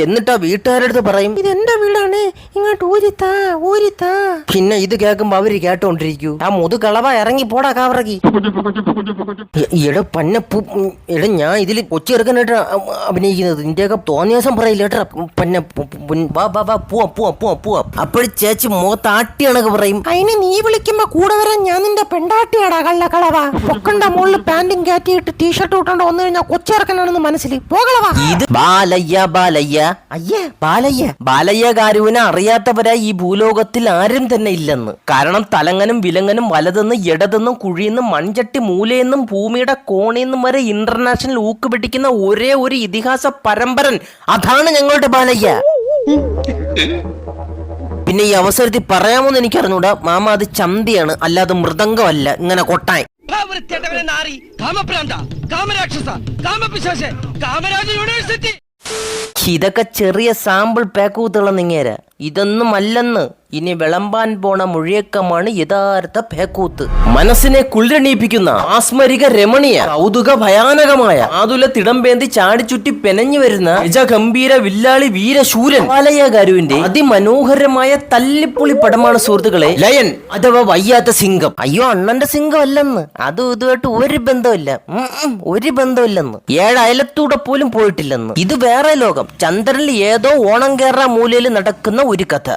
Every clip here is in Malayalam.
എന്നിട്ടാ വീട്ടുകാരടുത്ത് പറയും ഇതെന്റെ വീടാണ്, ഇങ്ങോട്ട് ഊരിത്താ ഊരിത്താ. പിന്നെ ഇത് കേൾക്കുമ്പോ അവര് കേട്ടോണ്ടിരിക്കൂ. ആ മുതുകളവ ഇറങ്ങി പോടാ കാവറക്കി. എടാ ഞാൻ ഇതിൽ കൊച്ചി ഇറക്കാനായിട്ട് അഭിനയിക്കുന്നത്. നിന്റെയൊക്കെ തോന്നിയാസം പറയില്ല കേട്ടാ. പന്ന പോവാ. അപ്പോഴും ചേച്ചി മുഖത്താട്ടിയാണൊക്കെ പറയും. അതിന് നീ വിളിക്കുമ്പോ കൂടെ വരാൻ ഞാൻ നിന്റെ പെണ്ടാട്ടിയാടാ കള്ളക്കളവാ. പൊക്കണ്ട മുകളിൽ പാന്റും കയറ്റിയിട്ട് ടീഷർട്ട് ഇട്ടോണ്ട് വന്നു കഴിഞ്ഞാൽ കൊച്ചി ഇറക്കാനാണെന്ന് മനസ്സിൽ പോകളവാ. ഇത് ബാലയ്യ കാരുവിനെ അറിയാത്തവരായി ഈ ഭൂലോകത്തിൽ ആരും തന്നെ ഇല്ലെന്ന്. കാരണം തലങ്ങനും വിലങ്ങനും വലതെന്നും ഇടതെന്നും കുഴിയെന്നും മൺചട്ടി മൂലയെന്നും ഭൂമിയുടെ കോണിയെന്നും വരെ ഇന്റർനാഷണൽ ഊക്ക് പിടിക്കുന്ന ഒരേ ഒരു ഇതിഹാസ പരമ്പരൻ, അതാണ് ഞങ്ങളുടെ ബാലയ്യ. പിന്നെ ഈ അവസരത്തിൽ പറയാമോന്ന് എനിക്കറിഞ്ഞൂടാ, മാമ അത് ചന്തിയാണ്, അല്ലാതെ മൃദംഗമല്ല ഇങ്ങനെ കൊട്ടാൻ. ഇതൊക്കെ ചെറിയ സാമ്പിൾ പേക്കൂത്തുള്ള നിങ്ങേര, ഇതൊന്നും അല്ലെന്ന്. ഇനി വിളമ്പാൻ പോണ മുഴിയക്കമാണ് യഥാർത്ഥ പേക്കൂത്ത്. മനസ്സിനെ കുളിരണീപ്പിക്കുന്ന ആസ്മരിക രമണീയ കൗതുക ഭയാനകമായ ആതുല തിടമ്പേന്തി ചാടിച്ചുറ്റി പെനഞ്ഞു വരുന്ന ഗംഭീര വില്ലാളി വീരശൂരൻ ബാലയ്യകാരുവിന്റെ അതിമനോഹരമായ തല്ലിപ്പൊളി പടമാണ് സുഹൃത്തുക്കളെ ലയൻ അഥവാ വയ്യാത്ത സിംഗം. അയ്യോ അണ്ണന്റെ സിംഗം അല്ലെന്ന്, അതും ഇതുമായിട്ട് ഒരു ബന്ധമില്ലെന്ന്. 7 അയലത്തൂടെ പോലും പോയിട്ടില്ലെന്ന്. ഇത് വേറെ ലോകം. ചന്ദ്രനിൽ ഏതോ ഓണം കേറ മൂലയിൽ നടക്കുന്ന ഒരു കഥ.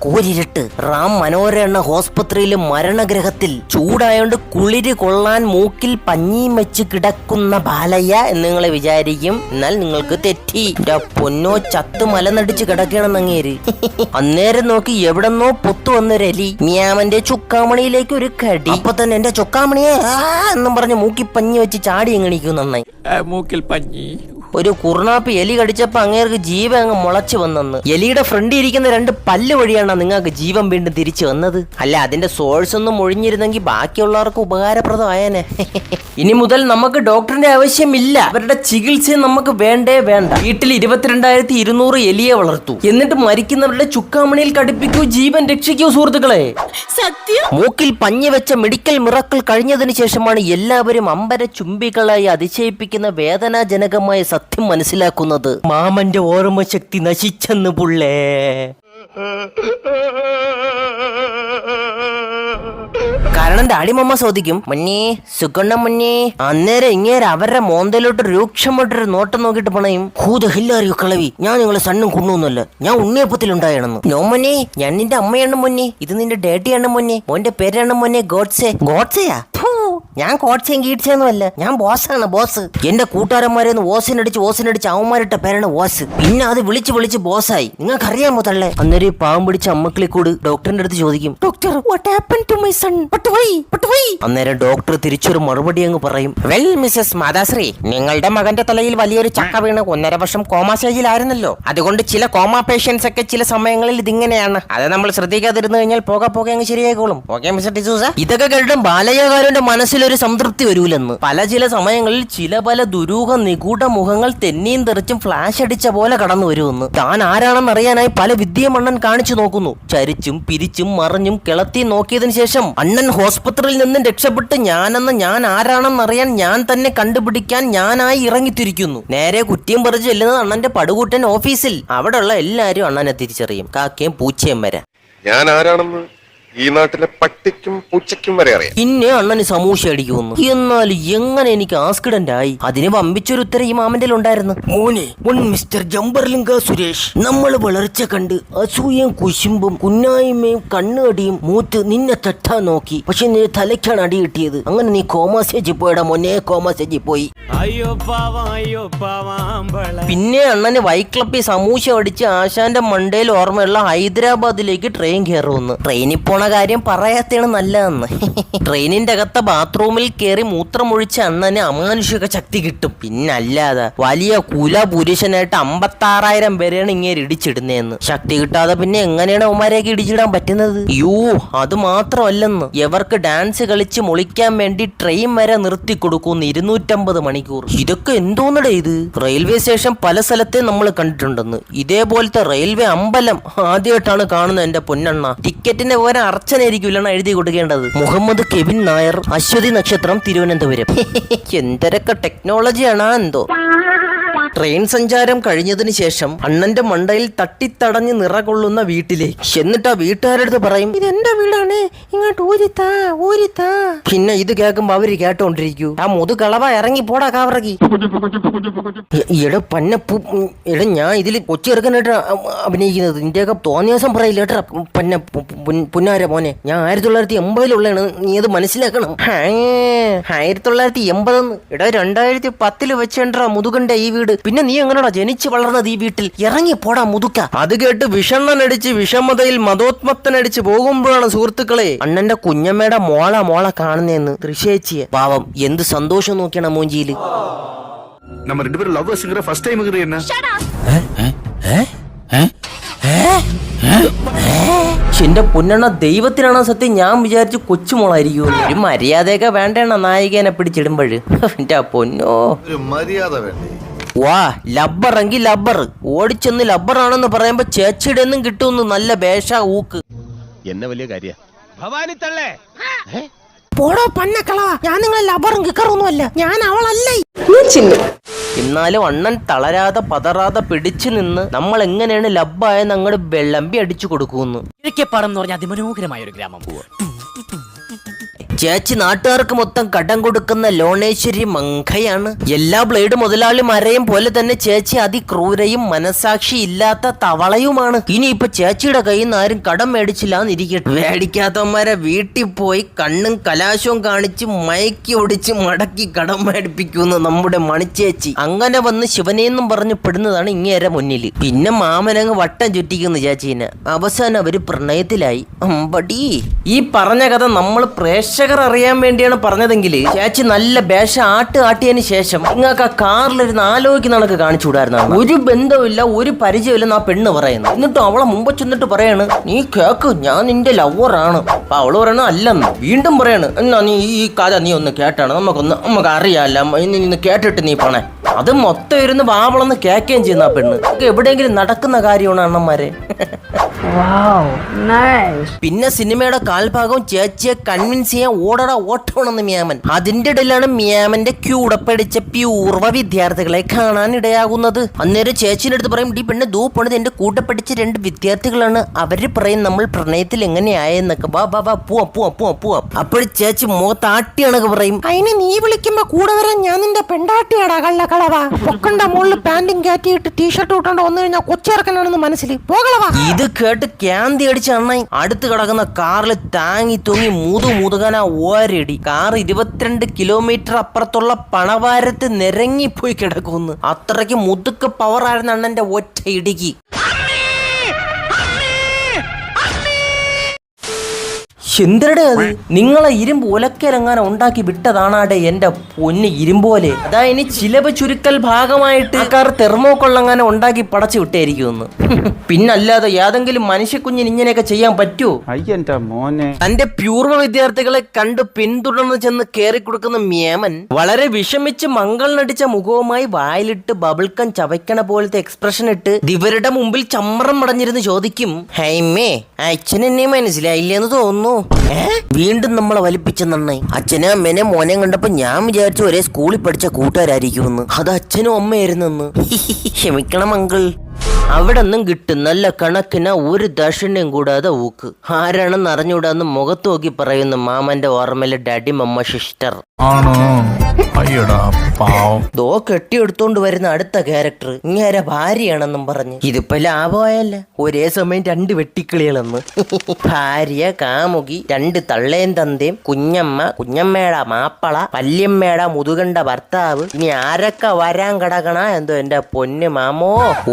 കൂരിരുട്ട് റാം മനോരമ ഹോസ്പിറ്റലിലെ മരണഗ്രഹത്തിൽ ചൂടായോണ്ട് കുളിര് കൊള്ളാൻ മൂക്കിൽ പഞ്ഞിയും വെച്ച് കിടക്കുന്ന ബാലയ്യ എന്ന് നിങ്ങളെ വിചാരിക്കും. എന്നാൽ നിങ്ങൾക്ക് തെറ്റി. പൊന്നോ ചത്ത് മലനടിച്ച് കിടക്കണമെന്നങ്ങേര്. അന്നേരം നോക്കി എവിടെന്നോ പൊത്തു വന്നൊരലി മിയാമന്റെ ചുക്കാമണിയിലേക്ക് ഒരു കടി. അപ്പൊ തന്നെ എന്റെ ചുക്കാമണിയെ എന്നും പറഞ്ഞ് മൂക്കിൽ പഞ്ഞി വെച്ച് ചാടി എങ്ങണിക്കും. നന്നായി മൂക്കിൽ പഞ്ഞി. ഒരു കുറുനാപ്പി എലി കടിച്ചപ്പോ അങ്ങേർക്ക് ജീവൻ അങ്ങ് മുളച്ചു വന്നെന്ന്. എലിയുടെ ഫ്രണ്ടിൽ ഇരിക്കുന്ന 2 പല്ല് വഴിയാണ് നിങ്ങൾക്ക് ജീവൻ വീണ്ടും തിരിച്ചു വന്നത്. അല്ല അതിന്റെ സോഴ്സ് ഒന്നും ഒഴിഞ്ഞിരുന്നെങ്കിൽ ബാക്കിയുള്ളവർക്ക് ഉപകാരപ്രദമായേനെ. ഇനി മുതൽ നമുക്ക് ഡോക്ടറിന്റെ ആവശ്യമില്ല. അവരുടെ ചികിത്സയും നമുക്ക് വേണ്ട. വീട്ടിൽ 22,200 എലിയെ വളർത്തു. എന്നിട്ട് മരിക്കുന്നവരുടെ ചുക്കാമണിയിൽ കടിപ്പിക്കൂ, ജീവൻ രക്ഷിക്കൂ സുഹൃത്തുക്കളെ. സത്യം. മൂക്കിൽ പഞ്ഞി വെച്ച മെഡിക്കൽ മിറക്കിൾ കഴിഞ്ഞതിന് ശേഷമാണ് എല്ലാവരും അമ്പര ചുംബികളായി അതിശയിപ്പിക്കുന്ന വേദനാജനകമായ സത്യം മനസ്സിലാക്കുന്നത്. മാമന്റെ ഓർമ്മശക്തി നശിച്ചെന്ന് പുള്ളേ. കാരണം ഡാഡിമമ്മ ചോദിക്കും മുന്നേ സുഗണ്ണ മുന്നേ. അന്നേരം ഇങ്ങേരെ അവരുടെ മോന്തയിലോട്ട് രൂക്ഷമായിട്ടൊരു നോട്ടം നോക്കിയിട്ട് പണയും. ഹൂദഹില്ലാറിയോ കളവി, ഞാൻ നിങ്ങളെ സണ്ണും കുണ്ണൊന്നുമല്ല, ഞാൻ ഉണ്ണിയപ്പത്തിലുണ്ടായണെന്ന്. നോ മോനെ, ഞാൻ നിന്റെ അമ്മയാണ് മോനെ, ഇത് നിന്റെ ഡേഡിയാണ് മോനെ, മോന്റെ പേരാണ് മോനെ ഗോഡ്സെയാ. ഞാൻ കോട്സയും കീട്സയൊന്നും അല്ല, ഞാൻ ബോസാണ് ബോസ്. എന്റെ കൂട്ടുകാരന്മാരെ ഓസിനടിച്ച് അവന്മാരിട്ട പേരാണ് ബോസ്. പിന്നെ അത് വിളിച്ച് ബോസായി. നിങ്ങൾക്ക് അറിയാമോ തള്ളേ? അന്നേരം പാവം പിടിച്ച അമ്മക്കിളിക്കൂട് ഡോക്ടറിന്റെ അടുത്ത് ചോദിക്കും, doctor what happen to my son? അന്നേരം ഡോക്ടർ തിരിച്ചൊരു മറുപടി അങ്ങ് പറയും. വെൽ മിസസ് മാതാശ്രീ, നിങ്ങളുടെ മകന്റെ തലയിൽ വലിയൊരു ചക്ക വീണ് 1.5 വർഷം കോമാ സ്റ്റേജിലായിരുന്നല്ലോ. അതുകൊണ്ട് ചില കോമാ പേഷ്യൻസ് ഒക്കെ ചില സമയങ്ങളിൽ ഇതിങ്ങനെയാണ്. അത് നമ്മൾ ശ്രദ്ധിക്കാതിരുന്നു കഴിഞ്ഞാൽ പോകെ അങ്ങ് ശരിയായിക്കോളും. Okay mister D'Souza. ഇതൊക്കെ കേട്ടിട്ട് ബാലയ്യകാരന്റെ മനസ്സിലൊരു സംതൃപ്തി വരൂലെന്ന്. ചില സമയങ്ങളിൽ പല ദുരൂഹ നിഗൂഢ മുഖങ്ങൾ തെന്നിയും തെറിച്ചും ഫ്ലാഷ് അടിച്ച പോലെ കടന്നു വരുമെന്ന്. താൻ ആരാണെന്ന് അറിയാനായി പല വിദ്യയും അണ്ണൻ കാണിച്ചു നോക്കുന്നു. ചരിച്ചും പിരിച്ചും മറിഞ്ഞും കിളത്തി നോക്കിയതിനു ശേഷം അണ്ണൻ ഹോസ്പിറ്റലിൽ നിന്നും രക്ഷപ്പെട്ട് ഞാൻ ആരാണെന്നറിയാൻ ഞാൻ തന്നെ കണ്ടുപിടിക്കാൻ ഞാനായി ഇറങ്ങിത്തിരിക്കുന്നു. നേരെ കുറ്റിയും പറിച്ച് ചെല്ലുന്നത് അണ്ണന്റെ പടുകൂട്ടൻ ഓഫീസിൽ. അവിടെയുള്ള എല്ലാരും അണ്ണനെ തിരിച്ചറിയും, കാക്കയും പൂച്ചയും വരെ. ഞാൻ ആരാണെന്ന് ഈ നാട്ടിലെ പട്ടിക്കും പൂച്ചയ്ക്കും വരെ അറിയാം. പിന്നെ അണ്ണന് സമൂശ അടിക്കുമെന്ന്. എന്നാൽ എങ്ങനെ എനിക്ക് ആസ്കിഡന്റ് ആയി? അതിന് വമ്പിച്ചൊരു ഉത്തരം ഈ മാമന്റെ ഉണ്ടായിരുന്നു. മോനെ മിസ്റ്റർ ജമ്പർലിംഗ സുരേഷ്, നമ്മൾ വളർച്ച കണ്ട് അസൂയയും കുശുമ്പും കുന്നായ്മയും കണ്ണുകടിയും മൂത്ത് നിന്നെ തട്ടാൻ നോക്കി. പക്ഷെ നീ തലയ്ക്കാണ് അടി കിട്ടിയത്. അങ്ങനെ നീ കോമാസേജിൽ പോയടാ മോനെ, കോമാസേജിൽ പോയി. പിന്നെ അണ്ണന് വൈക്ലപ്പിൽ സമൂശ അടിച്ച് ആശാന്റെ മണ്ടയിൽ ഓർമ്മയുള്ള ഹൈദരാബാദിലേക്ക് ട്രെയിൻ കയറുമെന്ന്. ട്രെയിനിൽ പോണ കാര്യം പറയാത്താണ് നല്ലതെന്ന്. ട്രെയിനിന്റെ അകത്ത ബാത്റൂമിൽ കയറി മൂത്രമൊഴിച്ച അണ്ണന് അമാനുഷിക ശക്തി കിട്ടും. പിന്നല്ലാതെ വലിയ കുലപുരുഷനായിട്ട് 56,000 പേരെയാണ് ഇങ്ങനെ ഇടിച്ചിടുന്നതെന്ന്. ശക്തി കിട്ടാതെ പിന്നെ എങ്ങനെയാണ് അവന്മാരെയൊക്കെ ഇടിച്ചിടാൻ പറ്റുന്നത്? അത് മാത്രമല്ലെന്ന്, എവർക്ക് ഡാൻസ് കളിച്ച് മുളിക്കാൻ വേണ്ടി ട്രെയിൻ വരെ നിർത്തി കൊടുക്കുന്നു 250 മണിക്കൂർ. ഇതൊക്കെ എന്തോന്നടേ ഇത്? റെയിൽവേ സ്റ്റേഷൻ പല സ്ഥലത്തെ നമ്മൾ കണ്ടിട്ടുണ്ടെന്ന്. ഇതേപോലത്തെ റെയിൽവേ അമ്പലം ആദ്യമായിട്ടാണ് കാണുന്നത് എന്റെ പൊന്നണ്ണ. ടിക്കറ്റിന് പകരം അർച്ചനായിരിക്കും എഴുതി കൊടുക്കേണ്ടത്. മുഹമ്മദ് കെവിൻ നായർ, അശ്വതി നക്ഷത്രം, തിരുവനന്തപുരം. എന്തൊക്കെ ടെക്നോളജിയാണോ എന്തോ. ട്രെയിൻ സഞ്ചാരം കഴിഞ്ഞതിന് ശേഷം അണ്ണന്റെ മണ്ടയിൽ തട്ടിത്തടഞ്ഞ് നിറകൊള്ളുന്ന വീട്ടിലേക്ക് എന്നിട്ട് ആ വീട്ടുകാരടുത്ത് പറയും, ഇതെന്റെ വീടാണ്, ഇങ്ങോട്ട് ഊരിത്താ. പിന്നെ ഇത് കേൾക്കുമ്പോ അവര് കേട്ടോണ്ടിരിക്കൂ. ആ മുതുകളവ ഇറങ്ങി പോടാ കാവറക്കി. എടാ ഞാൻ ഇതിൽ കൊച്ചി ഇറക്കാനായിട്ട് അഭിനയിക്കുന്നത്. ഇന്ത്യയൊക്കെ തോന്നിയാസം പറയില്ല കേട്ടാ പുന്നാര മോനെ. ഞാൻ 1980 നീ അത് മനസ്സിലാക്കണം. 1980 എടാ 2010 വെച്ചേണ്ടാ മുതുകണ്ട ഈ വീട്. പിന്നെ നീ എങ്ങനെയാ ജനിച്ചു വളർന്നത് ഈ വീട്ടിൽ? ഇറങ്ങി പോടാ മുതുക്ക. അത് കേട്ട് വിഷണ്ണനടിച്ച് വിഷമതയിൽ മതോത്മത്തനടിച്ച് പോകുമ്പോഴാണ് സുഹൃത്തുക്കളെ അണ്ണന്റെ കുഞ്ഞമ്മയുടെ മോള കാണുന്നേന്ന് ദൃശ്യേച്ചിയെ. പാവം എന്ത് സന്തോഷം നോക്കിയാണ് മൂഞ്ചിയില്. நம்ம ரெண்டு பேரும் லவ்வர்ஸ்ங்கற ஃபர்ஸ்ட் டைம்ங்கற என்ன? എന്റെ പൊന്നണ്ണ ദൈവത്തിനാണ് സത്യം. ഞാൻ വിചാരിച്ചു കൊച്ചുമോളായിരിക്കും. ഒരു മര്യാദയൊക്കെ വേണ്ടേണ നായികനെ പിടിച്ചിടുമ്പോഴ്. എന്റെ പൊന്നോ മര്യാദ വേണ്ടേ? വാ ലബ്ബറെങ്കിൽ ലബ്ബർ. ഓടിച്ചെന്ന് ലബ്ബറാണെന്ന് പറയുമ്പോ ചേച്ചിയുടെ ഒന്നും കിട്ടുമെന്ന് നല്ല ബേഷ ഊക്ക്. എന്നെ വലിയ കാര്യ ഭവാനി തള്ളേ പോടോ പന്നക്കളവാ. ഞാൻ നിങ്ങളെ ലബ്ബറും കിക്കറൊന്നുമല്ല. ഞാൻ അവളല്ലേ. എന്നാലും അണ്ണൻ തളരാതെ പതറാതെ പിടിച്ചു നിന്ന് നമ്മൾ എങ്ങനെയാണ് ലബ്ബായെന്ന് അങ്ങോട്ട് വെള്ളമ്പി അടിച്ചു കൊടുക്കുന്നു. കിഴക്കേപ്പാടം എന്ന് പറഞ്ഞ അതിമനോഹരമായ ഒരു ഗ്രാമം. ചേച്ചി നാട്ടുകാർക്ക് മൊത്തം കടം കൊടുക്കുന്ന ലോണേശ്വരി മങ്കയാണ്. എല്ലാ ബ്ലേഡ് മുതലാളിമാരെയും പോലെ തന്നെ ചേച്ചി അതിക്രൂരയും മനസാക്ഷി ഇല്ലാത്ത തവളയുമാണ്. ഇനിയിപ്പൊ ചേച്ചിയുടെ കയ്യിൽ നിന്ന് ആരും കടം മേടിച്ചില്ലാന്നിരിക്കട്ടെ. മേടിക്കാത്തവന്മാരെ വീട്ടിൽ പോയി കണ്ണും കലാശവും കാണിച്ച് മയക്കി ഒടിച്ച് മടക്കി കടം മേടിപ്പിക്കുന്ന നമ്മുടെ മണിച്ചേച്ചി. അങ്ങനെ വന്ന് ശിവനെന്നും പറഞ്ഞു പെടുന്നതാണ് ഇങ്ങേരെ മുന്നിൽ. പിന്നെ മാമനങ്ങ് വട്ടം ചുറ്റിക്കുന്ന ചേച്ചീനെ. അവസാനം അവര് പ്രണയത്തിലായി. അമ്പടി. ഈ പറഞ്ഞ കഥ നമ്മൾ പ്രേക്ഷകർ അറിയാൻ വേണ്ടിയാണ് പറഞ്ഞതെങ്കിൽ ചേച്ചി നല്ല ബേഷ ആട്ടിയതിന് ശേഷം നിങ്ങൾക്ക് ആ കാറിലിരുന്ന് ആലോചിക്കുന്ന കണക്ക് കാണിച്ചുകൂടായിരുന്നാണ്. ഒരു ബന്ധമില്ല, ഒരു പരിചയമില്ലെന്ന് ആ പെണ്ണ് പറയുന്നു. എന്നിട്ടും അവളെ മുമ്പ് ചെന്നിട്ട് പറയാണ്, നീ കേക്ക് ഞാൻ നിന്റെ ലവറാണ്. അപ്പൊ അവള് പറയണ അല്ലെന്ന്. വീണ്ടും പറയാണ്, എന്നാ നീ ഈ കഥ നീ ഒന്ന് കേട്ടാണ്, നമുക്ക് അറിയാല്ല, ഇന്ന് കേട്ടിട്ട് നീ പണേ. അത് മൊത്തം ഇരുന്ന് വാവളന്ന് കേക്കുകയും ചെയ്യുന്ന ആ പെണ്ണ്. എവിടെയെങ്കിലും നടക്കുന്ന കാര്യമാണ് അണ്ണന്മാരെ. പിന്നെ സിനിമയുടെ കാൽഭാഗവും ചേച്ചിയെ കൺവിൻസ് ചെയ്യാൻ ഓട്ടണമെന്ന് മ്യാമൻ. അതിന്റെ ഇടയിലാണ് മ്യാമന്റെ കൂടെ പഠിച്ച പൂർവ്വ വിദ്യാർത്ഥികളെ കാണാൻ ഇടയാകുന്നത്. അന്നേരം ചേച്ചിയുടെ അടുത്ത് പറയും, ഡി പെണ്ണ് ദൂ പോണത് എന്റെ കൂടെ പഠിച്ച 2 വിദ്യാർത്ഥികളാണ്. അവര് പറയും നമ്മൾ പ്രണയത്തിൽ എങ്ങനെയായെന്നൊക്കെ. പോവാം. അപ്പോൾ ചേച്ചി മുഖത്താട്ടിയാണൊക്കെ പറയും, അതിന് നീ വിളിക്കുമ്പോ കൂടെ വരാൻ ഞാൻ നിന്റെ പെണ്ടാട്ടിയാടാ കള്ളക്കളവാ. പൊക്കണ്ട മുകളിൽ പാന്റും കയറ്റിയിട്ട് ടീഷർട്ട് ഇട്ടോണ്ട് വന്നു കഴിഞ്ഞാൽ കൊച്ചിറക്കനാണെന്ന് മനസ്സിൽ പോകളവാ. ഇത് കേട്ട് ക്യാന്തി അടിച്ച അണ്ണായി അടുത്ത് കിടക്കുന്ന കാറിൽ താങ്ങി തൂങ്ങി മുതുകാനാ ഓരടി. കാർ 22 കിലോമീറ്റർ അപ്പുറത്തുള്ള പണവാരത്ത് നിരങ്ങിപ്പോയി കിടക്കുന്നു. അത്രയ്ക്ക് മുതുക്ക് പവറായിരുന്ന അണ്ണന്റെ ഒറ്റ ഇടുക്കി. എന്തിടെ അത് നിങ്ങളെ ഇരുമ്പ് ഉലക്കലങ്ങാനം ഉണ്ടാക്കി വിട്ടതാണാടെ എന്റെ പൊന്ന് ഇരുമ്പോലെ. അതാ ഇനി ചിലവ് ചുരുക്കൽ ഭാഗമായിട്ട് ആൾക്കാർ തെർമോക്കൊള്ളങ്ങാനം ഉണ്ടാക്കി പടച്ചു വിട്ടായിരിക്കുമെന്ന്. പിന്നല്ലാതെ ഏതെങ്കിലും മനുഷ്യക്കുഞ്ഞിന് ഇങ്ങനെയൊക്കെ ചെയ്യാൻ പറ്റുമോ? തന്റെ പൂർവ്വ വിദ്യാർത്ഥികളെ കണ്ട് പിന്തുടർന്ന് ചെന്ന് കയറി കൊടുക്കുന്ന മ്യാമൻ വളരെ വിഷമിച്ച് മംഗളിനടിച്ച മുഖവുമായി വായിലിട്ട് ബബിൾക്കം ചവയ്ക്കണ പോലത്തെ എക്സ്പ്രഷൻ ഇട്ട് ഇവരുടെ മുമ്പിൽ ചമ്മറം മടഞ്ഞിരുന്ന് ചോദിക്കും, ഹൈമേ അച്ഛനെന്നെ മനസ്സിലായില്ലെന്ന് തോന്നുന്നു. വീണ്ടും നമ്മളെ വലിപ്പിച്ച നന്നായി. അച്ഛനെ അമ്മേനെ മോനെ കണ്ടപ്പോ ഞാൻ വിചാരിച്ചു ഒരേ സ്കൂളിൽ പഠിച്ച കൂട്ടുകാരായിരിക്കുമെന്ന്. അത് അച്ഛനും അമ്മയായിരുന്നെന്ന്. ക്ഷമിക്കണം അങ്കിൾ. അവിടെ നിന്നും കിട്ടും നല്ല കണക്കിന് ഒരു ദാക്ഷിണ്യം കൂടാതെ ഊക്ക്. ആരാണെന്ന് അറിഞ്ഞൂടാന്ന് മുഖത്ത് നോക്കി പറയുന്ന മാമന്റെ ഓർമ്മയിലെ ഡാഡി മമ്മ സിസ്റ്റർ ആണോ? അയ്യടാ പാവം. ദോ കെട്ടിയെടുത്തോണ്ട് വരുന്ന അടുത്ത ക്യാരക്ടർ ഇങ്ങനെ ഭാര്യയാണെന്നും പറഞ്ഞ്. ഇതിപ്പോ ലാഭമായല്ല, ഒരേ സമയം 2 വെട്ടിക്കിളികളെന്ന്. ഭാര്യ, കാമുകി, 2 തള്ളേം തന്തേം, കുഞ്ഞമ്മ, കുഞ്ഞമ്മയുടെ മാപ്പള, വല്യമ്മയുടെ മുതുകണ്ട ഭർത്താവ്. ഇനി ആരൊക്കെ വരാൻ കിടക്കണ എന്തോ എന്റെ പൊന്ന് മാമോ.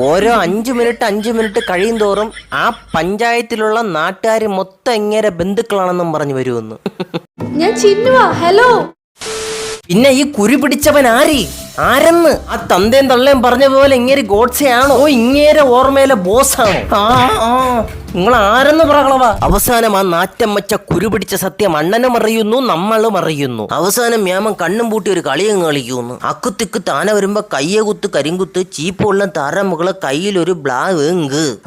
ഓരോ 5 മിനിറ്റ് കഴിയും തോറും ആ പഞ്ചായത്തിലുള്ള നാട്ടുകാർ മൊത്തം ഇങ്ങനെ ബന്ധുക്കളാണെന്നും പറഞ്ഞു വരുമെന്ന്. ഞാൻ ചിന്നുവാ. ഹലോ. പിന്നെ ഈ കുരു പിടിച്ചവൻ ആരെന്ന് ആ തന്തേം തള്ളേം പറഞ്ഞ പോലെ ഇങ്ങേര് ഗോഡ്സെ ആണോ ഇങ്ങേരെ ഓർമ്മയിലെ ബോസാണോ? നിങ്ങൾ ആരെന്ന് പറകളവാ? അവസാനം ആ നാറ്റം വച്ച കുരു പിടിച്ച സത്യം അണ്ണനും അറിയുന്നു, നമ്മളും അറിയുന്നു. അവസാനം മ്യാമൻ കണ്ണും പൂട്ടി ഒരു കളിയും കളിക്കുന്നു. അക്കുത്തിക്ക് താന വരുമ്പോ കയ്യെ കുത്ത് കരിങ്കുത്ത് ചീപ്പുള്ള താരമുകളെ കയ്യിലൊരു ബ്ലാവ്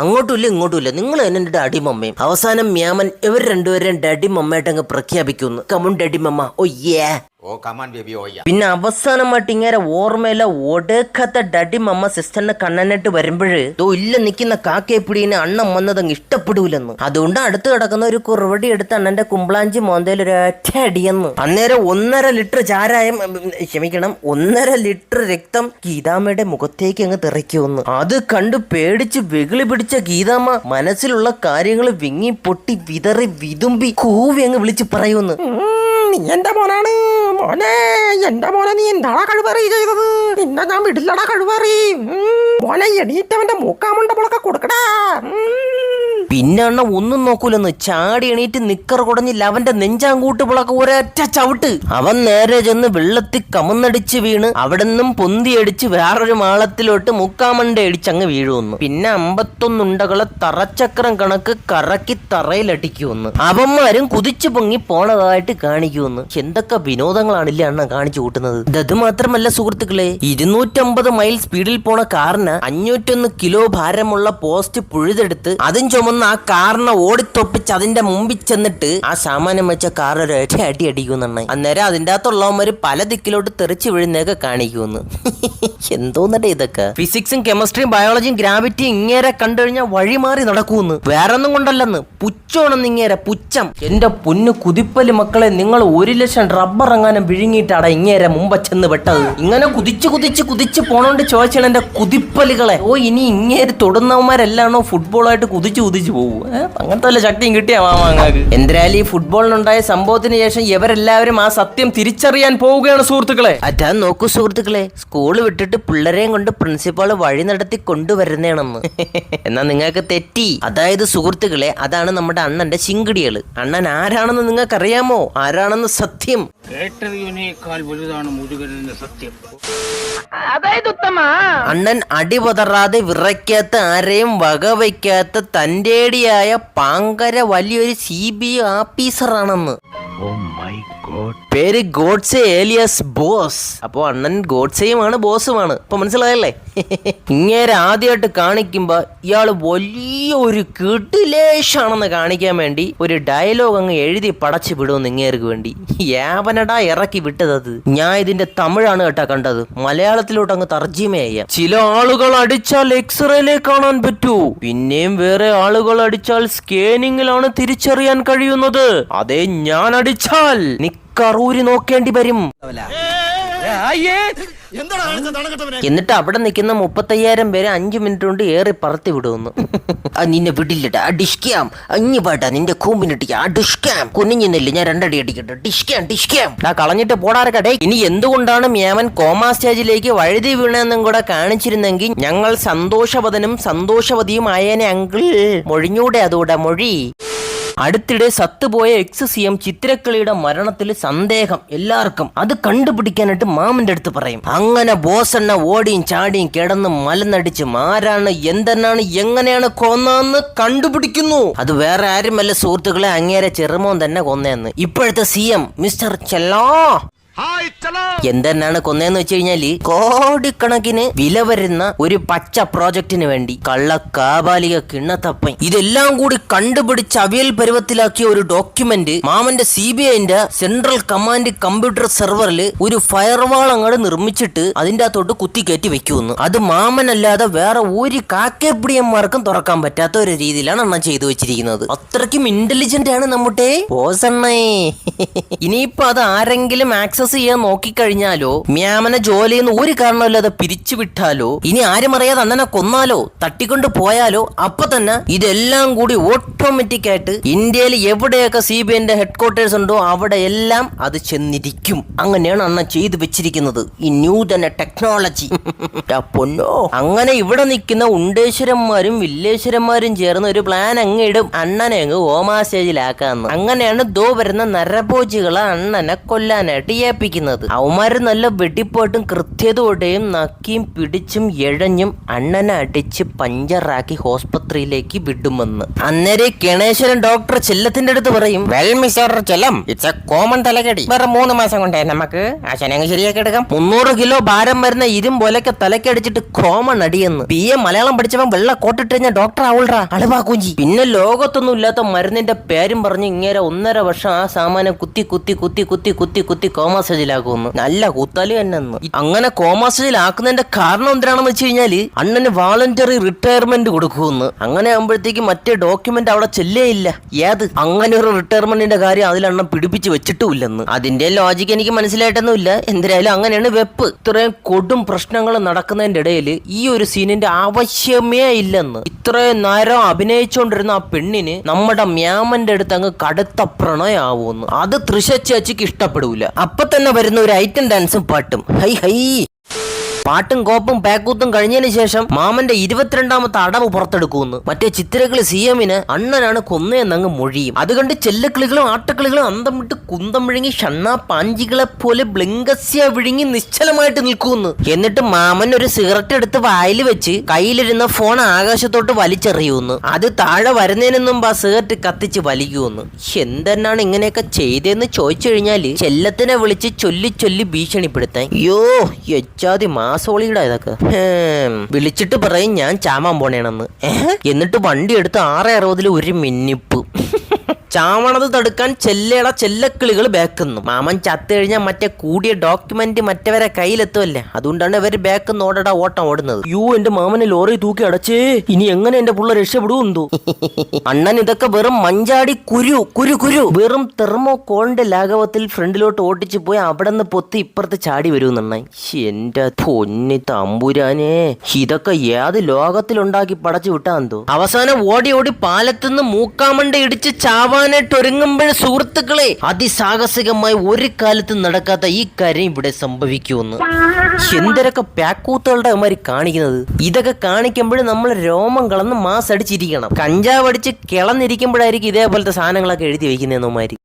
അങ്ങോട്ടുമില്ല ഇങ്ങോട്ടുമില്ല, നിങ്ങൾ എന്നെ അടിമമ്മയും. അവസാനം മ്യാമൻ ഇവർ രണ്ടുപേരും ഡാഡി മമ്മയായിട്ടങ്ങ് പ്രഖ്യാപിക്കുന്നു. കമൺ ഡാഡി മമ്മ, ഓ യേ. പിന്നെ അവസാനമായിട്ട് ഇങ്ങനെ ഓർമ്മയില്ല ഒടുക്കത്തെ ഡഡി മമ്മ സിസ്റ്ററിന് കണ്ണനിട്ട് വരുമ്പോഴ് ഇല്ല നിൽക്കുന്ന കാക്കയെപ്പിടീനെ അണ്ണം വന്നതങ്ങ് ഇഷ്ടപ്പെടൂലെന്ന്. അതുകൊണ്ട് അടുത്ത് കിടക്കുന്ന ഒരു കുറുവടി എടുത്ത് അണ്ണന്റെ കുമ്പളാഞ്ചി മോന്തയിൽ ഒരു ഒറ്റ അടിയെന്ന്. അന്നേരം 1.5 ലിറ്റർ ചാരായം, ക്ഷമിക്കണം 1.5 ലിറ്റർ രക്തം ഗീതാമ്മയുടെ മുഖത്തേക്ക് അങ്ങ് തെറിക്കുമെന്ന്. അത് കണ്ട് പേടിച്ച് വെകിളി പിടിച്ച ഗീതാമ്മ മനസ്സിലുള്ള കാര്യങ്ങൾ വിങ്ങി പൊട്ടി വിതറി വിതുമ്പി കൂവി അങ്ങ് വിളിച്ച് പറയുമെന്ന്. നീ എന്റെ മോനാണ് മോനെ, എന്റെ മോനെ നീ എന്താടാ കഴിവേറി ചെയ്തത്? നിന്നെ ഞാൻ വിടില്ലടാ കഴിവേറി. മോനെ എണീറ്റവന്റെ മൂക്കാമണ്ടപ്പോളൊക്കെ കൊടുക്കടാ. പിന്നെ അണ്ണ ഒന്നും നോക്കൂലെന്ന് ചാടി എണീറ്റ് നിക്കർ കുടഞ്ഞില്ല അവന്റെ നെഞ്ചാങ്കൂട്ട് പിളക്ക ഒരൊറ്റ ചവിട്ട്. അവൻ നേരെ ചെന്ന് വെള്ളത്തിൽ കമന്നടിച്ച് വീണ് അവിടെ നിന്നും പൊന്തിയടിച്ച് വേറൊരു മാളത്തിലോട്ട് മുക്കാമണ്ട അടിച്ചങ്ങ് വീഴുമെന്ന്. പിന്നെ 51 ഉണ്ടകളെ തറച്ചക്രം കണക്ക് കറക്കി തറയിലടിക്കുമെന്ന്. അവന്മാരും കുതിച്ചു പൊങ്ങി പോണതായിട്ട് കാണിക്കുമെന്ന്. എന്തൊക്കെ വിനോദങ്ങളാണില്ലേ അണ്ണ കാണിച്ചു കൂട്ടുന്നത്. അത് മാത്രമല്ല സുഹൃത്തുക്കളെ, 250 മൈൽ സ്പീഡിൽ പോണ കാറിന് 501 കിലോ ഭാരമുള്ള പോസ്റ്റ് പുഴുതെടുത്ത് അതും ചുമന്ന് ആ കാറിനെ ഓടിത്തൊപ്പിച്ച് അതിന്റെ മുമ്പിൽ ചെന്നിട്ട് ആ സാമാനം വെച്ച കാർ ഒരു അടി അടിക്കുമെന്നാണ്. അന്നേരം അതിൻ്റെ അകത്തുള്ളവന്മാര് പല ദിക്കിലോട്ട് തെറിച്ച് വീഴുന്നതൊക്കെ കാണിക്കുമെന്ന്. എന്തോന്നട്ടെ ഇതൊക്കെ. ഫിസിക്സും കെമിസ്ട്രിയും ബയോളജിയും ഗ്രാവിറ്റിയും ഇങ്ങേരെ കണ്ടു കഴിഞ്ഞാൽ വഴിമാറി നടക്കൂന്ന്. വേറൊന്നും കൊണ്ടല്ലെന്ന്, പുച്ഛമാണെന്ന് ഇങ്ങേരെ പുച്ഛം. എന്റെ പൊന്നു കുതിപ്പല് മക്കളെ, നിങ്ങൾ 1 ലക്ഷം റബ്ബർ എങ്ങാനും വിഴുങ്ങിയിട്ടാടാ ഇങ്ങേരെ മുമ്പ് ചെന്ന് പെട്ടത്. ഇങ്ങനെ കുതിച്ച് പോണോണ്ട് ചോദിച്ചാണ് എന്റെ കുതിപ്പലുകളെ. ഇനി ഇങ്ങേര് തൊടുന്നവന്മാരെല്ലാണോ ഫുട്ബോളായിട്ട് കുതിച്ചു പോകും? അങ്ങനത്തെ വല്ല ശക്തിയും കിട്ടിയാ മാമാങ്ങാക്ക്. എന്തായാലും ഈ ഫുട്ബോളിനുണ്ടായ സംഭവത്തിന് ശേഷം ഇവരെല്ലാവരും ആ സത്യം തിരിച്ചറിയാൻ പോവുകയാണ് സുഹൃത്തുക്കളെ. അതാ നോക്കൂ സുഹൃത്തുക്കളെ, സ്കൂള് വിട്ടിട്ട് പിള്ളേരെയും കൊണ്ട് പ്രിൻസിപ്പാള് വഴി നടത്തി കൊണ്ടുവരുന്നതാണെന്ന്. എന്നാ നിങ്ങൾക്ക് തെറ്റി. അതായത് സുഹൃത്തുക്കളെ, അതാണ് നമ്മുടെ അണ്ണന്റെ ചിങ്കിടികള്. അണ്ണൻ ആരാണെന്ന് നിങ്ങൾക്ക് അറിയാമോ? ആരാണെന്ന് സത്യം? കേട്ടതിനേക്കാൾ വലുതാണ് മുരുകന്റെ സത്യം. അണ്ണൻ അടിപതറാതെ വിറയ്ക്കാത്ത, ആരെയും വകവയ്ക്കാത്ത തന്റേടിയായ പാങ്കര വലിയൊരു CBI ഓഫീസറാണെന്ന്. പേര് ഗോഡ്സെ ഏലിയസ് ബോസ്. അപ്പൊ അണ്ണൻ ഗോഡ്സെയുമാണ് ബോസുമാണ്. ഇപ്പൊ മനസ്സിലായല്ലേ? ഇങ്ങേരെ ആദ്യമായിട്ട് കാണിക്കുമ്പോ ഇയാള് വലിയൊരു കിടിലേഷാണെന്ന് കാണിക്കാൻ വേണ്ടി ഒരു ഡയലോഗ് അങ്ങ് എഴുതി പടച്ചു വിടുമെന്ന് ഇങ്ങേർക്ക് വേണ്ടി. യാവനടാ ഇറക്കി വിട്ടത്. ഞാൻ ഇതിന്റെ തമിഴാണ് കേട്ടാ കണ്ടത്. മലയാളത്തിലോട്ട് അങ്ങ് തർജ്ജിമ ചെയ്യാം. ചില ആളുകൾ അടിച്ചാൽ എക്സ്റേയിലേ കാണാൻ പറ്റൂ, പിന്നെയും വേറെ ആളുകൾ അടിച്ചാൽ സ്കാനിങ്ങിലാണ് തിരിച്ചറിയാൻ കഴിയുന്നത്. അതേ ഞാൻ അടിച്ചാൽ കറൂരി നോക്കേണ്ടി വരും. എന്നിട്ട് അവിടെ നിൽക്കുന്ന 35,000 പേരെ 5 മിനിറ്റ് കൊണ്ട് ഏറി പറത്തി വിടുമെന്ന്. നിന്നെ വിടില്ലട്ടാ, ഡിഷ്കാം അഞ്ഞു പാട്ടാ നിന്റെ കൂമ്പിനിട്ടിക്കാ ഡിഷ്കാം കുനിഞ്ഞില്ല, ഞാൻ 2 അടി അടിക്കട്ടെ, ഡിഷ്കാം കളഞ്ഞിട്ട് പോടാറക്കട്ടെ. ഇനി എന്തുകൊണ്ടാണ് മ്യാമൻ കോമാ സ്റ്റേജിലേക്ക് വഴുതി വീണെന്നും കൂടെ കാണിച്ചിരുന്നെങ്കിൽ ഞങ്ങൾ സന്തോഷവതനും സന്തോഷവതിയും ആയേനെ അങ്കിൾ. മൊഴിഞ്ഞൂടെ അതോടെ മൊഴി. അടുത്തിടെ സത്തുപോയ CM ചിത്രക്കളിയുടെ മരണത്തിൽ സന്ദേഹം എല്ലാവർക്കും. അത് കണ്ടുപിടിക്കാനായിട്ട് മാമന്റെ അടുത്ത് പറയും. അങ്ങനെ ബോസണ്ണ ഓടിയും ചാടിയും കിടന്ന് മലന്നടിച്ച് ആരാണ് എന്തെന്നാണ് എങ്ങനെയാണ് കൊന്നതെന്ന് കണ്ടുപിടിക്കുന്നു. അത് വേറെ ആരുമല്ല സുഹൃത്തുക്കളെ, അങ്ങേരെ ചെറുമോൻ തന്നെ കൊന്നതെന്ന്. ഇപ്പോഴത്തെ CM മിസ്റ്റർ ചെല്ലോ എന്തെന്നാണ് കൊന്നതെന്ന് വെച്ച് കഴിഞ്ഞാല് കോടിക്കണക്കിന് വില വരുന്ന ഒരു പച്ച പ്രോജക്റ്റിന് വേണ്ടി കള്ളക്കാബാലിക കിണ്ണത്തപ്പൻ ഇതെല്ലാം കൂടി കണ്ടുപിടിച്ച് അവിയൽ പരുവത്തിലാക്കിയ ഒരു ഡോക്യുമെന്റ് മാമന്റെ CBIന്റെ സെൻട്രൽ കമാൻഡ് കമ്പ്യൂട്ടർ സെർവറിൽ ഒരു ഫയർവാൾ അങ്ങോട്ട് നിർമ്മിച്ചിട്ട് അതിന്റെ അകത്തോട്ട് കുത്തിക്കയറ്റി വെക്കുമെന്ന്. അത് മാമനല്ലാതെ വേറെ ഒരു കാക്കേപ്പിടിയന്മാർക്കും തുറക്കാൻ പറ്റാത്ത ഒരു രീതിയിലാണ് അണ്ണൻ ചെയ്തു വെച്ചിരിക്കുന്നത്. അത്രയ്ക്കും ഇന്റലിജന്റ് ആണ് നമ്മുടെ ബോസണ്ണേ. ഇനിയിപ്പോ അത് ആരെങ്കിലും ആക്സസ് ചെയ്യാൻ നോക്കിക്കഴിഞ്ഞാലോ, മ്യാമനെ ജോലിയിൽ നിന്ന് ഒരു കാരണമില്ലാതെ പിരിച്ചുവിട്ടാലോ, ഇനി ആരും അറിയാതെ അണ്ണനെ കൊന്നാലോ, തട്ടിക്കൊണ്ട് പോയാലോ, അപ്പൊ തന്നെ ഇതെല്ലാം കൂടി ഓട്ടോമാറ്റിക് ആയിട്ട് ഇന്ത്യയിൽ എവിടെയൊക്കെ CBIന്റെ ഹെഡ്ക്വാർട്ടേഴ്സ് ഉണ്ടോ അവിടെ എല്ലാം അത് ചെന്നിരിക്കും. അങ്ങനെയാണ് അണ്ണൻ ചെയ്തു വെച്ചിരിക്കുന്നത് ഈ ന്യൂതന ടെക്നോളജി. പൊന്നോ, അങ്ങനെ ഇവിടെ നിൽക്കുന്ന ഉണ്ടേശ്വരന്മാരും വില്ലേശ്വരന്മാരും ചേർന്ന് ഒരു പ്ലാൻ അങ്ങ് ഇടും, അണ്ണനെ അങ്ങ് ഓമാ സ്റ്റേജിലാക്കാന്ന്. അങ്ങനെയാണ് ദോ വരുന്ന നരഭോജികളെ അണ്ണനെ കൊല്ലാനായിട്ട് അഭിനയിപ്പിക്കുന്നത്. അവന്മാര് നല്ല വെടിപ്പോട്ടും കൃത്യതയോടെയും നക്കിയും പിടിച്ചും എഴഞ്ഞും അണ്ണനെ അടിച്ച് പഞ്ചറാക്കി ഹോസ്പിറ്റലിലേക്ക് വിടുമെന്ന്. അന്നേരം ഗണേശ്വരൻ ഡോക്ടർ ചെല്ലത്തിന്റെ അടുത്ത് പറയും, well mister Chellam, it's a common തലകടി, വേറെ 3 മാസം കൊണ്ടേ നമുക്ക് ആശാനങ്ങ് ശരിയാക്കി എടുക്കാം. 300 കിലോ ഭാരം വരുന്ന ഇരുമ്പൊലക്കെ തലക്കടിച്ചിട്ട് കോമൺ അടിയെന്ന്. BA മലയാളം പഠിച്ചവൻ വെള്ള കോട്ടിട്ട് കഴിഞ്ഞാൽ ഡോക്ടർ ആവുൾറാ അളുവാക്കൂഞ്ചി. പിന്നെ ലോകത്തൊന്നും ഇല്ലാത്ത മരുന്നിന്റെ പേരും പറഞ്ഞ് ഇങ്ങനെ 1.5 വർഷം ആ സാമാനം കുത്തി കുത്തി കുത്തി കുത്തി കുത്തി കുത്തി കോമാസേജിലാക്കുമെന്ന്. നല്ല കൂത്താലി തന്നെ. അങ്ങനെ കോമാസേജിലാക്കുന്നതിന്റെ കാരണം എന്തിനാണെന്ന് വെച്ച് കഴിഞ്ഞാല് അണ്ണന് വാളണ്ടറി റിട്ടയർമെന്റ് കൊടുക്കുമെന്ന്. അങ്ങനെ ആകുമ്പോഴത്തേക്ക് മറ്റേ ഡോക്യുമെന്റ് അവിടെ ചെല്ലേ ഇല്ല. ഏത് അങ്ങനെ ഒരു റിട്ടയർമെന്റിന്റെ കാര്യം അതിലെണ്ണം പിടിപ്പിച്ച് വെച്ചിട്ടുമില്ലെന്ന്. അതിന്റെ ലോജിക്ക് എനിക്ക് മനസ്സിലായിട്ടൊന്നുമില്ല. എന്തായാലും അങ്ങനെയാണ് വെപ്പ്. ഇത്രയും കൊടും പ്രശ്നങ്ങൾ നടക്കുന്നതിന്റെ ഇടയിൽ ഈ ഒരു സീനിന്റെ ആവശ്യമേ ഇല്ലെന്ന്. ഇത്രയും നേരം അഭിനയിച്ചുകൊണ്ടിരുന്ന ആ പെണ്ണിന് നമ്മുടെ മ്യാമന്റെ അടുത്ത് അങ്ങ് കടുത്ത പ്രണയമാവുമെന്ന്. അത് തൃശ ചേച്ചിക്ക് ഇഷ്ടപ്പെടൂല. അപ്പൊ തന്നെ വരുന്ന ഒരു ഐറ്റം ഡാൻസും പാട്ടും. ഹൈ ഹൈ പാട്ടും കോപ്പും പാക്കൂത്തും കഴിഞ്ഞതിന് ശേഷം മാമന്റെ 22ാമത്തെ അടവ് പുറത്തെടുക്കുമെന്ന്. മറ്റേ ചിത്രകള് CMന് അണ്ണനാണ് കൊന്നയെന്നങ്ങ് മൊഴിയും. അത് കണ്ട് ചെല്ലക്കിളികളും ആട്ടക്കിളികളും അന്തം വിട്ട് കുന്തം വിഴുങ്ങി ഷണ്ണാ പാഞ്ചികളെ പോലെ ബ്ലിങ്കസ്യ വിഴുങ്ങി നിശ്ചലമായിട്ട് നിൽക്കുമെന്ന്. എന്നിട്ട് മാമൻ ഒരു സിഗരറ്റ് എടുത്ത് വായിൽ വെച്ച് കയ്യിലിരുന്ന ഫോൺ ആകാശത്തോട്ട് വലിച്ചെറിയുമെന്ന്. അത് താഴെ വരുന്നതിന് മുമ്പ് ആ സിഗരറ്റ് കത്തിച്ച് വലിക്കുമെന്ന്. എന്തെന്നാണ് ഇങ്ങനെയൊക്കെ ചെയ്തതെന്ന് ചോദിച്ചു കഴിഞ്ഞാല് ചെല്ലത്തിനെ വിളിച്ച് ചൊല്ലി ചൊല്ലി ഭീഷണിപ്പെടുത്താൻ. അയ്യോ യച്ചാതി സോളിയുടെ ഇതൊക്കെ വിളിച്ചിട്ട് പറയും ഞാൻ ചാമാൻ പോണേണെന്ന്. എന്നിട്ട് വണ്ടി എടുത്ത് 6:60 ഒരു മിന്നിപ്പ്. ചാവണത് തടുക്കാൻ ചെല്ലക്കിളികൾ ബാക്കുന്നു. മാമൻ ചത്തു കഴിഞ്ഞാൽ മറ്റേ കൂടിയ ഡോക്യുമെന്റ് മറ്റവരെ കയ്യിലെത്തുമല്ലേ, അതുകൊണ്ടാണ് ഇവര് ബാക്കുന്ന ഓട്ടം ഓടുന്നത്. എന്റെ മാമനെ ലോറി തൂക്കി അടച്ചേ, ഇനി എങ്ങനെ എന്റെ പുള്ള രക്ഷപ്പെടുവോ? അണ്ണൻ ഇതൊക്കെ വെറും മഞ്ചാടി കുരു കുരു കുരു വെറും തെർമോകോളിന്റെ ലാഘവത്തിൽ ഫ്രണ്ടിലോട്ട് ഓട്ടിച്ചു പോയി അവിടെ നിന്ന് പൊത്തി ഇപ്പുറത്ത് ചാടി വരുമെന്നായി. എന്റെ പൊന്നി തമ്പുരാനെ, ഇതൊക്കെ ഏത് ലോകത്തിലുണ്ടാക്കി പടച്ചു വിട്ടാന്തോ. അവസാനം ഓടി ഓടി പാലത്തുനിന്ന് മൂക്കാമണ്ട ഇടിച്ച് ഒരുങ്ങുമ്പോൾ സുഹൃത്തുക്കളെ, അതിസാഹസികമായി ഒരു കാലത്തും നടക്കാത്ത ഈ കാര്യം ഇവിടെ സംഭവിക്കുമെന്ന്. എന്തൊക്കെ പാക്കൂത്തുകളുടെ അവന്മാര് കാണിക്കുന്നത്. ഇതൊക്കെ കാണിക്കുമ്പോൾ നമ്മൾ രോമം കളന്ന് മാസ് അടിച്ചിരിക്കണം. കഞ്ചാവ് അടിച്ച് കിളന്നിരിക്കുമ്പോഴായിരിക്കും ഇതേപോലത്തെ സാധനങ്ങളൊക്കെ എഴുതി വയ്ക്കുന്നവന്മാര്.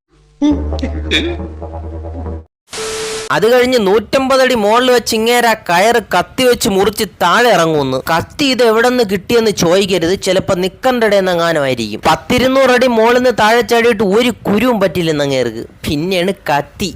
അത് കഴിഞ്ഞ് 150 അടി മുകളിൽ വെച്ച് ഇങ്ങേര കയറ് കത്തി വെച്ച് മുറിച്ച് താഴെ ഇറങ്ങുമെന്ന്. കത്തി ഇത് എവിടെ നിന്ന് കിട്ടിയെന്ന് ചോദിക്കരുത്, ചിലപ്പോ നിക്കറിന്റെ ഇടയെന്നെങ്ങാനുമായിരിക്കും. 100-200 അടി മുകളിൽ നിന്ന് താഴെ ചാടിയിട്ട് ഒരു കുരുവും പറ്റില്ലെന്ന് അങ്ങേർക്ക്. പിന്നെയാണ് കത്തി.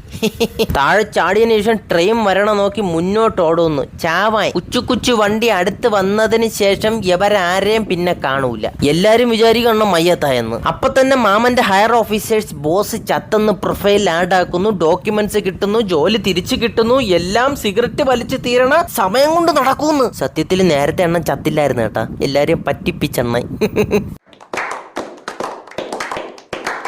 താഴെ ചാടിയതിനു ശേഷം ട്രെയിൻ വരണ നോക്കി മുന്നോട്ട് ഓടുന്നു. ചാവാൻ കുച്ചു വണ്ടി അടുത്ത് വന്നതിന് ശേഷം ഇവരാരെയും പിന്നെ കാണൂല. എല്ലാരും വിചാരിക്കണം മയ്യത്തായെന്ന്. അപ്പൊ തന്നെ മാമന്റെ ഹയർ ഓഫീസേഴ്സ് ബോസ് ചത്തെന്ന് പ്രൊഫൈൽ ആഡ് ആക്കുന്നു. ഡോക്യുമെന്റ്സ് കിട്ടുന്നു, ജോലി തിരിച്ചു കിട്ടുന്നു. എല്ലാം സിഗരറ്റ് വലിച്ചു തീരണ സമയം കൊണ്ട് നടക്കുന്നു. സത്യത്തിൽ നേരത്തെ എണ്ണം ചത്തില്ലായിരുന്നു കേട്ടാ, എല്ലാരെയും പറ്റിപ്പിച്ചെണ്ണ.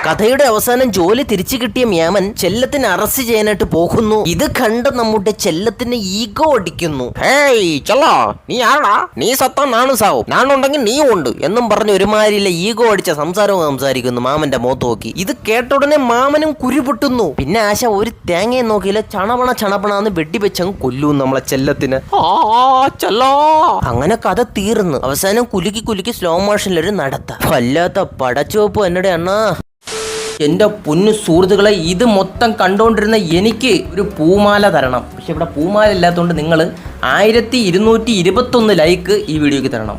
കഥയുടെ അവസാനം ജോലി തിരിച്ചു കിട്ടിയ മ്യാമൻ ചെല്ലത്തിനെ അറസ്റ്റ് ചെയ്യാനായിട്ട് പോകുന്നു. ഇത് കണ്ട് നമ്മുടെ ചെല്ലത്തിന് ഈഗോ അടിക്കുന്നു. ഹേയ് ചെല്ലോ, നീ ആടാ, നീ സത്താൻ നാണു സാവും, നാണുണ്ടെങ്കിൽ നീ ഉണ്ട് എന്നും പറഞ്ഞ് ഒരുമാതിരിയില്ല ഈഗോ അടിച്ച സംസാരവും സംസാരിക്കുന്നു മാമന്റെ മുഖത്ത് നോക്കി. ഇത് കേട്ട ഉടനെ മാമനും കുരുപൊട്ടുന്നു. പിന്നെ ആശ ഒരു തേങ്ങയെ നോക്കിയില്ല, ചണപണന്ന് വെടിവെച്ചങ്ങ് കൊല്ലൂ നമ്മളെ ചെല്ലത്തിന്. അങ്ങനെ കഥ തീർന്നു. അവസാനം കുലുക്കി സ്ലോ മോഷനിലൊരു നടത്ത. വല്ലാത്ത പടച്ചുവപ്പ് എന്നടെ അണ്ണാ. എൻ്റെ പൊന്നു സുഹൃത്തുക്കളെ, ഇത് മൊത്തം കണ്ടുകൊണ്ടിരുന്ന എനിക്ക് ഒരു പൂമാല തരണം. പക്ഷെ ഇവിടെ പൂമാല ഇല്ലാത്തതുകൊണ്ട് നിങ്ങൾ 1221 ലൈക്ക് ഈ വീഡിയോക്ക് തരണം.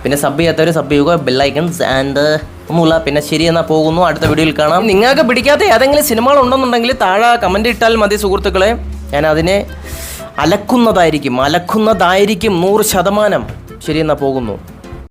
പിന്നെ സബ് ചെയ്യാത്തവർ സബ് ചെയ്യുക, ബെല്ലൈക്കൺസ് ആൻഡ് ഒന്നുമില്ല. പിന്നെ ശരി എന്നാൽ പോകുന്നു, അടുത്ത വീഡിയോയിൽ കാണാം. നിങ്ങൾക്ക് പിടിക്കാത്ത ഏതെങ്കിലും സിനിമകൾ ഉണ്ടെന്നുണ്ടെങ്കിൽ താഴെ കമൻറ്റ് ഇട്ടാൽ മതി സുഹൃത്തുക്കളെ. ഞാൻ അതിനെ അലക്കുന്നതായിരിക്കും 100%. ശരി എന്നാൽ പോകുന്നു.